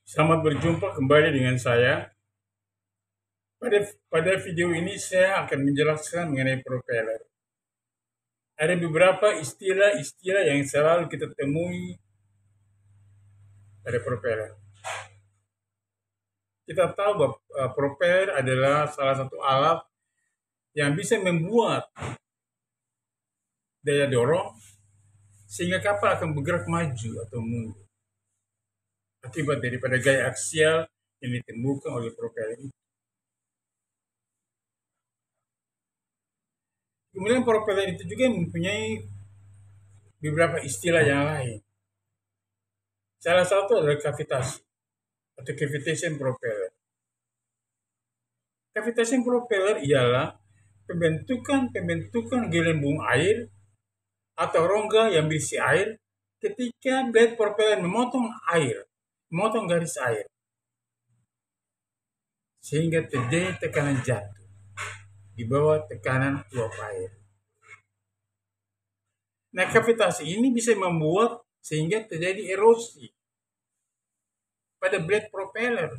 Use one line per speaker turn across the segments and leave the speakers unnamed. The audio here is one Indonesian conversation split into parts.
Selamat berjumpa kembali dengan saya. Pada video ini saya akan menjelaskan mengenai propeller. Ada beberapa istilah-istilah yang selalu kita temui pada propeller. Kita tahu bahwa propeller adalah salah satu alat yang bisa membuat daya dorong sehingga kapal akan bergerak maju atau mundur akibat daripada gaya aksial yang ditemukan oleh propeller itu. Kemudian propeller itu juga mempunyai beberapa istilah yang lain. Salah satu adalah kavitasi atau cavitation propeller. Cavitation propeller ialah pembentukan gelembung air atau rongga yang berisi air ketika blade propeller memotong garis air, sehingga terjadi tekanan jatuh di bawah tekanan uap air. Nah, kavitasi ini bisa membuat sehingga terjadi erosi pada blade propeller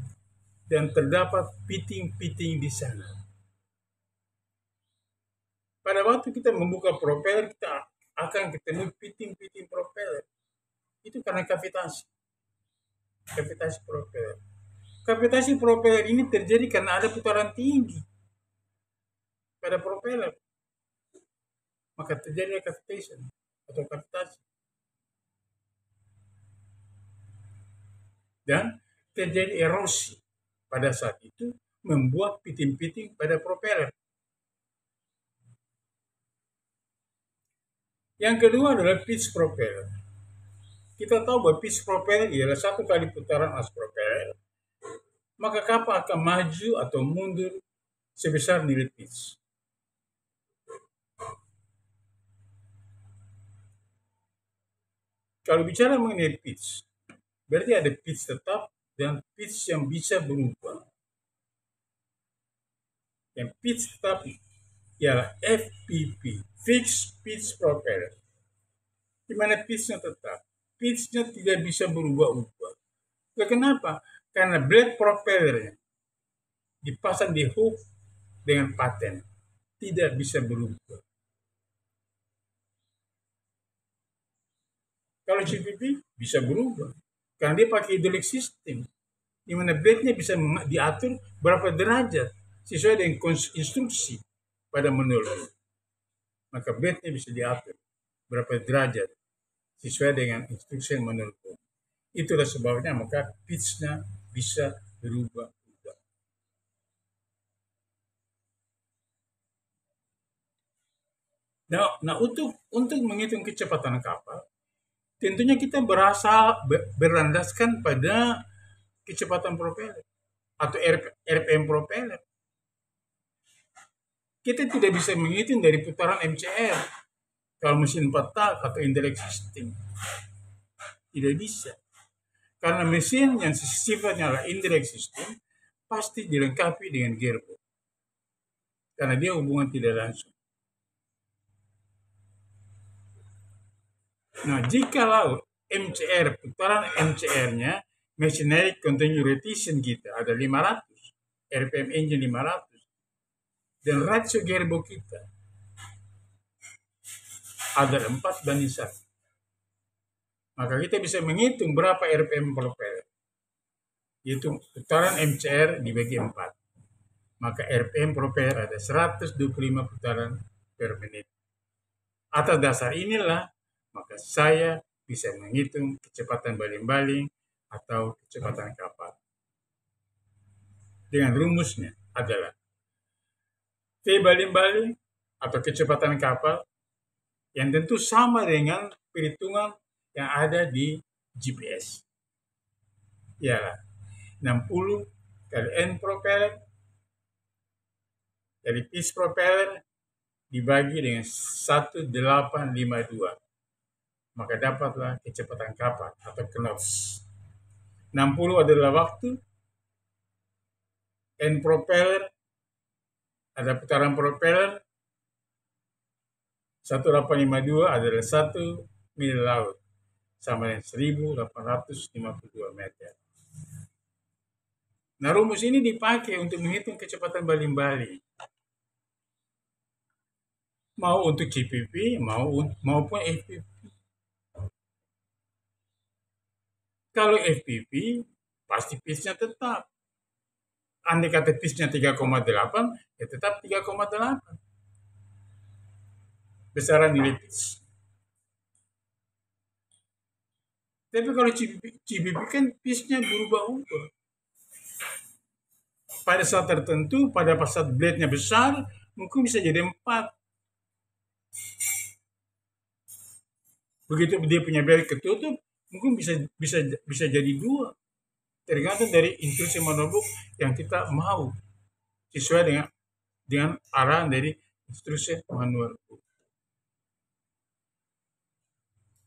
dan terdapat piting-piting di sana. Pada waktu kita membuka propeller, kita akan ketemu piting-piting propeller. Itu karena kavitasi propeller. Kavitasi propeller ini terjadi karena ada putaran tinggi pada propeller. Maka terjadi cavitation atau kavitasi. Dan terjadi erosi pada saat itu membuat piting-piting pada propeller. Yang kedua adalah pitch propeller. Kita tahu bahwa pitch propeller ialah satu kali putaran as propeller, maka kapal akan maju atau mundur sebesar nilai pitch. Kalau bicara mengenai pitch, berarti ada pitch tetap dan pitch yang bisa berubah. Yang pitch tetap ialah FPP, Fixed Pitch Propeller, di mana pitch-nya tetap. Pitch-nya tidak bisa berubah-ubah. Kenapa? Karena blade propellernya dipasang di hook dengan paten, tidak bisa berubah. Kalau CPP bisa berubah, karena dia pakai hydraulic system, di mana blade-nya bisa diatur berapa derajat sesuai dengan instruksi pada manual. Maka blade-nya bisa diatur berapa derajat sesuai dengan instruksi manual. Itulah sebabnya maka pitch-nya bisa berubah. Nah, untuk menghitung kecepatan kapal, tentunya kita berlandaskan pada kecepatan propeller atau RPM propeller. Kita tidak bisa menghitung dari putaran MCR kalau mesin 4 tak atau indirect system. Tidak bisa. Karena mesin yang sifatnya adalah indirect system pasti dilengkapi dengan gearbox. Karena dia hubungan tidak langsung. Nah, jikalau MCR, putaran MCR-nya, machinery continuous rotation kita ada 500, RPM engine 500, dan ratio gearbox kita ada 4:1. Maka kita bisa menghitung berapa RPM propeller. Yaitu putaran MCR dibagi 4. Maka RPM propeller ada 125 putaran per menit. Atas dasar inilah, maka saya bisa menghitung kecepatan baling-baling atau kecepatan kapal. Dengan rumusnya adalah V baling-baling atau kecepatan kapal yang tentu sama dengan perhitungan yang ada di GPS. Ya, 60 kali N propeller kali pitch propeller dibagi dengan 1852. Maka dapatlah kecepatan kapal atau knots. 60 adalah waktu, N propeller ada putaran propeller, 1852 adalah 1 mil laut sama dengan 1852 meter. Nah, rumus ini dipakai untuk menghitung kecepatan baling-baling. Mau untuk CPP, maupun FPP. Kalau FPP, pasti pitch-nya tetap. Andai kata pitch-nya 3,8, ya tetap 3,8. Besaran nilai pitch. Tapi kalau CPP kan pitch-nya berubah-ubah. Pada saat tertentu, pada saat blade-nya besar, mungkin bisa jadi 4. Begitu dia punya blade ketutup, mungkin bisa jadi 2. Tergantung dari instruksi manual book yang kita mau, sesuai dengan arahan dari instruksi manual book.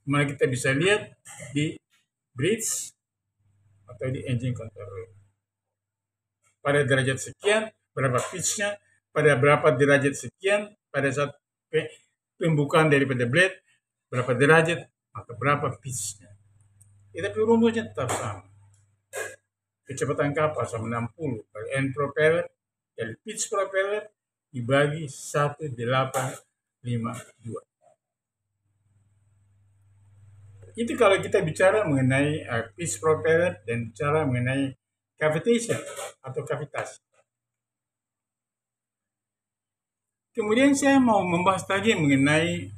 Mana kita bisa lihat di bridge atau di engine control. Pada derajat sekian, berapa pitch-nya, pada berapa derajat sekian, pada saat pembukaan daripada blade, berapa derajat, maka berapa pitch-nya. Tapi rumusnya tetap sama. Kecepatan kapal sama 60 kali N propeller kali pitch propeller dibagi 1852. Itu kalau kita bicara mengenai pitch propeller dan bicara mengenai cavitation atau kavitasi. Kemudian saya mau membahas lagi mengenai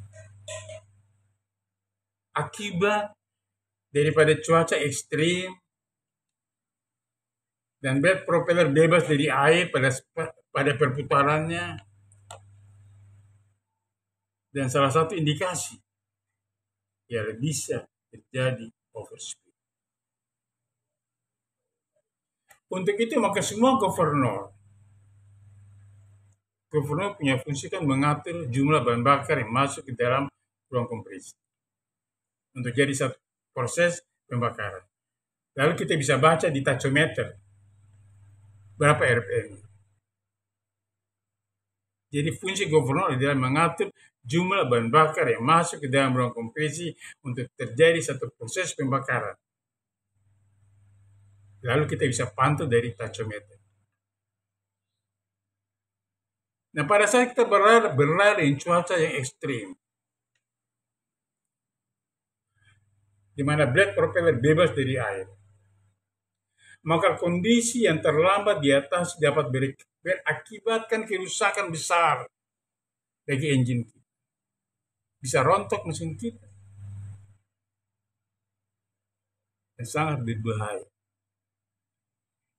akibat daripada cuaca ekstrim dan blade propeller bebas dari air pada perputarannya. Dan salah satu indikasi ya bisa terjadi overspeed. Untuk itu maka semua gubernur punya fungsi kan mengatur jumlah bahan bakar yang masuk ke dalam ruang kompresi untuk jadi satu proses pembakaran. Lalu kita bisa baca di tachometer berapa RPM. Jadi fungsi gubernur adalah mengatur jumlah bahan bakar yang masuk ke dalam ruang kompresi untuk terjadi satu proses pembakaran. Lalu kita bisa pantau dari tachometer. Nah, pada saat kita berada di cuaca yang ekstrim, di mana blade propeller bebas dari air, maka kondisi yang terlambat di atas dapat berakibatkan kerusakan besar bagi engine kita. Bisa rontok mesin kita. Dan sangat berbahaya.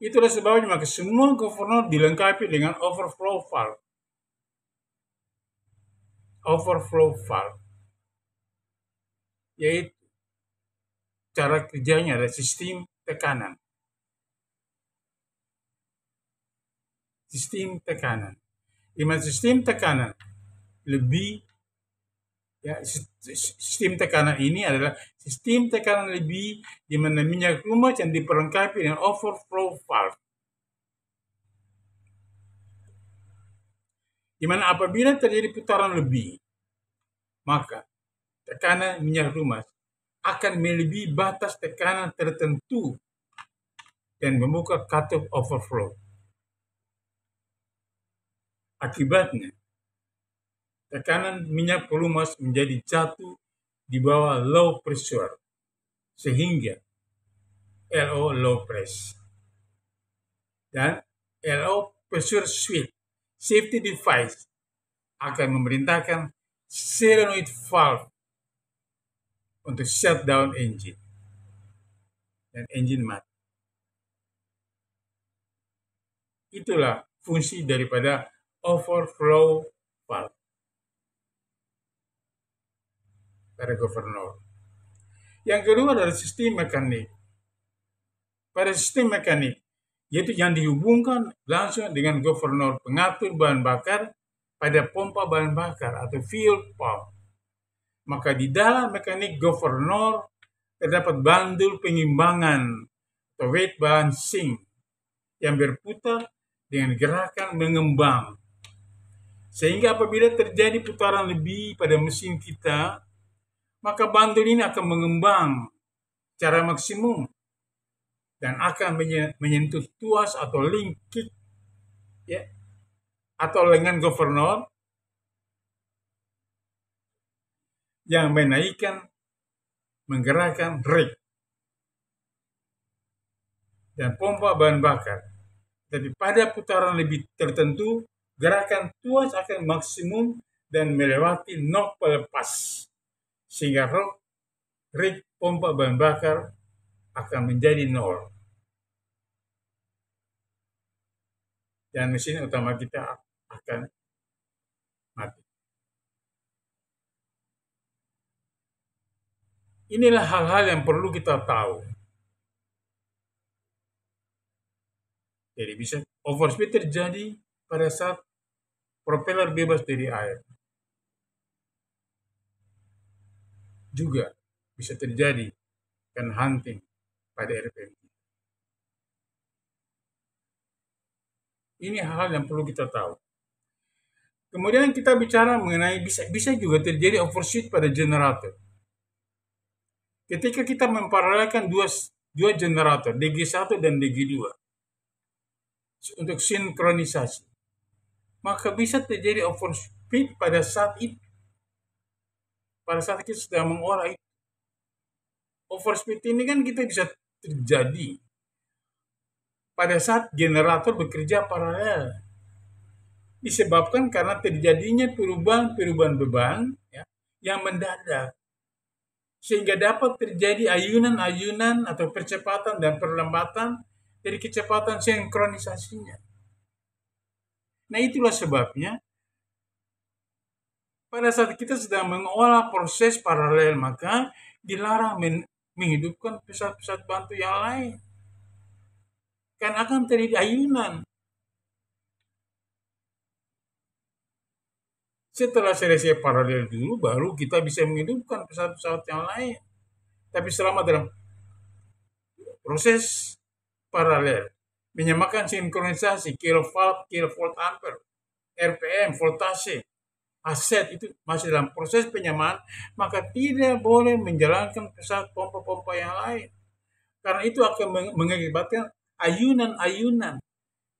Itulah sebabnya maka semua gubernur dilengkapi dengan overflow valve. Overflow valve. Yaitu cara kerjanya adalah sistem tekanan. Sistem tekanan. Di mana sistem tekanan lebih sistem tekanan ini adalah sistem tekanan lebih di mana minyak rumah yang diperlengkapi dengan overflow valve. Di mana apabila terjadi putaran lebih, maka tekanan minyak rumah akan melebihi batas tekanan tertentu dan membuka cutoff overflow. Akibatnya, tekanan minyak pelumas menjadi jatuh di bawah low pressure, sehingga LO low press. Dan LO pressure switch safety device akan memerintahkan solenoid valve untuk shutdown engine. Dan engine mati. Itulah fungsi daripada overflow valve pada gubernur. Yang kedua adalah sistem mekanik. Pada sistem mekanik, yaitu yang dihubungkan langsung dengan gubernur pengatur bahan bakar pada pompa bahan bakar atau fuel pump. Maka di dalam mekanik gubernur terdapat bandul pengimbangan atau weight balancing yang berputar dengan gerakan mengembang. Sehingga apabila terjadi putaran lebih pada mesin kita, maka bandul ini akan mengembang secara maksimum dan akan menyentuh tuas atau link kick, ya, atau lengan governor yang menaikkan, menggerakkan rake dan pompa bahan bakar. Tapi pada putaran lebih tertentu, gerakan tuas akan maksimum dan melewati nok pelepas, sehingga rate pompa bahan bakar akan menjadi 0. Dan mesin utama kita akan mati. Inilah hal-hal yang perlu kita tahu. Jadi bisa overspeed terjadi pada saat propeller bebas dari air. Juga bisa terjadi kan hunting pada RPM. Ini hal-hal yang perlu kita tahu. Kemudian kita bicara mengenai bisa juga terjadi overshoot pada generator. Ketika kita memparalelkan dua generator, DG1 dan DG2, untuk sinkronisasi, maka bisa terjadi overspeed pada saat itu. Pada saat kita sedang mengolah itu. Overspeed ini kan kita bisa terjadi pada saat generator bekerja paralel. Disebabkan karena terjadinya perubahan beban, ya, yang mendadak. Sehingga dapat terjadi ayunan-ayunan atau percepatan dan perlambatan dari kecepatan sinkronisasinya. Nah, itulah sebabnya pada saat kita sedang mengolah proses paralel, maka dilarang menghidupkan pesawat-pesawat bantu yang lain. Kan akan terjadi ayunan. Setelah selesai paralel dulu, baru kita bisa menghidupkan pesawat-pesawat yang lain. Tapi selama dalam proses paralel, menyamakan sinkronisasi, kilowatt, kilovolt ampere, RPM, voltase, aset itu masih dalam proses penyamaan, maka tidak boleh menjalankan pesawat pompa-pompa yang lain. Karena itu akan mengakibatkan ayunan-ayunan,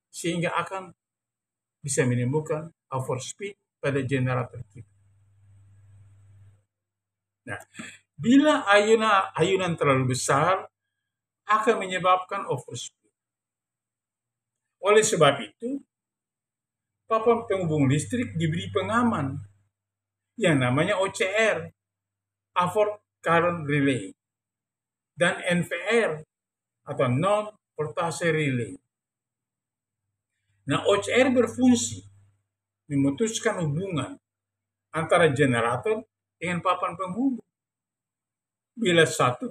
sehingga akan bisa menimbulkan overspeed pada generator kita. Nah, bila ayunan terlalu besar, akan menyebabkan overspeed. Oleh sebab itu, papan penghubung listrik diberi pengaman yang namanya OCR, Outward Current Relay, dan NVR atau Non-Voltage Relay. Nah, OCR berfungsi memutuskan hubungan antara generator dengan papan penghubung. Bila satu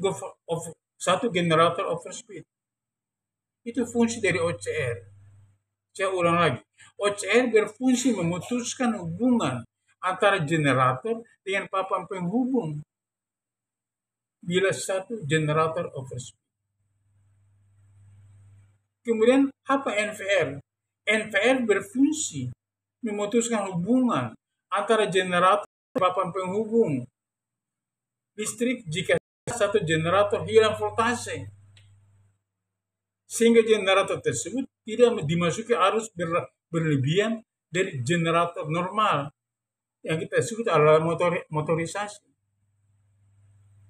generator overspeed, itu fungsi dari OCR. Saya ulang lagi, OCR berfungsi memutuskan hubungan antara generator dengan papan penghubung bila satu generator overspeed. Kemudian apa NVR? NVR berfungsi memutuskan hubungan antara generator dan papan penghubung listrik jika satu generator hilang voltase, sehingga generator tersebut tidak dimasuki arus berlebihan dari generator normal yang kita sebut adalah motorisasi.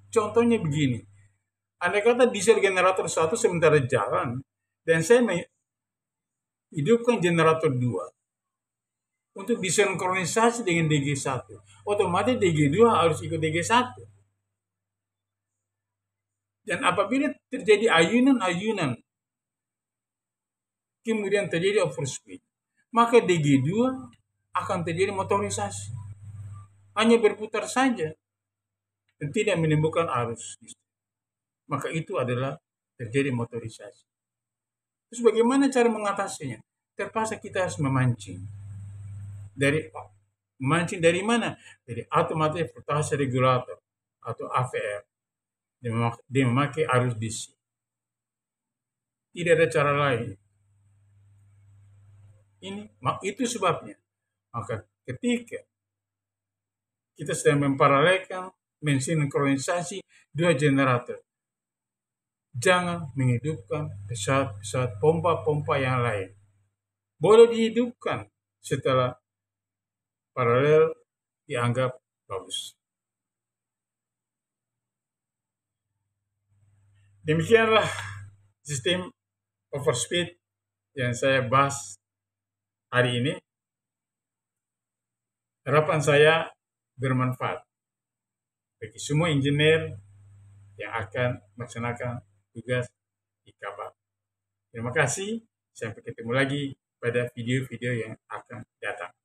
Contohnya begini, andai kata diesel generator 1 sementara jalan dan saya hidupkan generator 2 untuk disinkronisasi dengan DG1, otomatis DG2 harus ikut DG1. Dan apabila terjadi ayunan-ayunan, kemudian terjadi overspeed, maka DG2 akan terjadi motorisasi. Hanya berputar saja dan tidak menimbulkan arus. Maka itu adalah terjadi motorisasi. Terus bagaimana cara mengatasinya? Terpaksa kita harus memancing. Memancing dari mana? Dari automatic voltage regulator atau AVR. Dia memakai arus DC. Tidak ada cara lain. Itu sebabnya. Maka ketika kita sedang memparalelkan, mensinkronisasi dua generator, jangan menghidupkan pesawat-pesawat pompa-pompa yang lain. Boleh dihidupkan setelah paralel dianggap bagus. Demikianlah sistem overspeed yang saya bahas hari ini. Harapan saya bermanfaat bagi semua engineer yang akan melaksanakan tugas di kapal. Terima kasih, sampai ketemu lagi pada video-video yang akan datang.